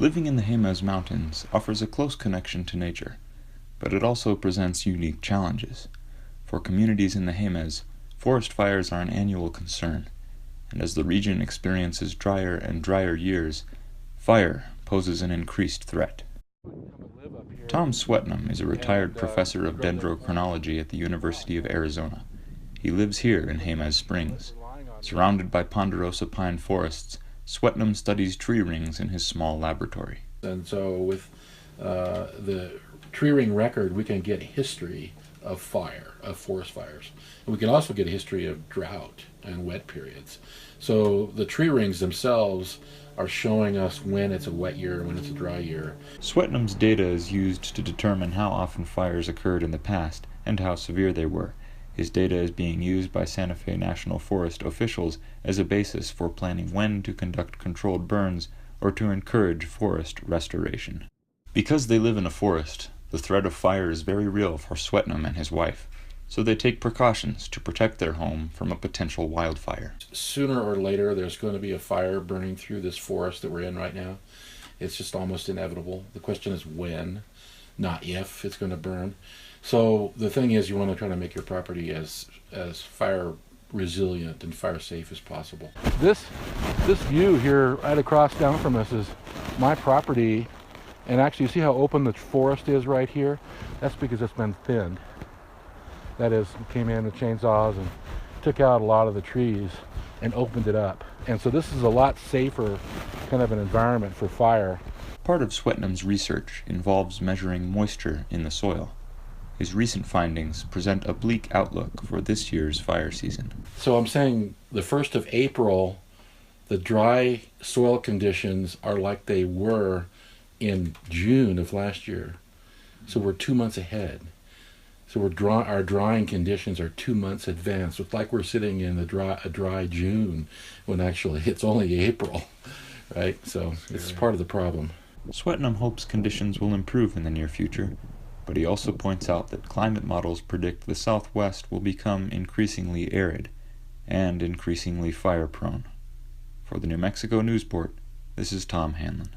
Living in the Jemez Mountains offers a close connection to nature, but it also presents unique challenges. For communities in the Jemez, forest fires are an annual concern, and as the region experiences drier and drier years, fire poses an increased threat. Tom Swetnam is a retired professor of dendrochronology at the University of Arizona. He lives here in Jemez Springs. Surrounded by ponderosa pine forests, Swetnam studies tree rings in his small laboratory. And so with the tree ring record, we can get history of fire, of forest fires. And we can also get a history of drought and wet periods. So the tree rings themselves are showing us when it's a wet year and when it's a dry year. Swetnam's data is used to determine how often fires occurred in the past and how severe they were. His data is being used by Santa Fe National Forest officials as a basis for planning when to conduct controlled burns or to encourage forest restoration. Because they live in a forest, the threat of fire is very real for Swetnam and his wife, so they take precautions to protect their home from a potential wildfire. Sooner or later, there's going to be a fire burning through this forest that we're in right now. It's just almost inevitable. The question is when, not if, it's going to burn. So the thing is, you want to try to make your property as fire resilient and fire safe as possible. This view here right across down from us is my property, and actually you see how open the forest is right here? That's because it's been thinned. That is, we came in with chainsaws and took out a lot of the trees and opened it up. And so this is a lot safer kind of an environment for fire. Part of Swetnam's research involves measuring moisture in the soil. His recent findings present a bleak outlook for this year's fire season. So I'm saying the 1st of April, the dry soil conditions are like they were in June of last year. So we're 2 months ahead. So our drying conditions are 2 months advanced. It's like we're sitting in a dry June when actually it's only April, right? So it's part of the problem. Swetnam hopes conditions will improve in the near future, but he also points out that climate models predict the Southwest will become increasingly arid and increasingly fire-prone. For the New Mexico Newsport, this is Tom Hanlon.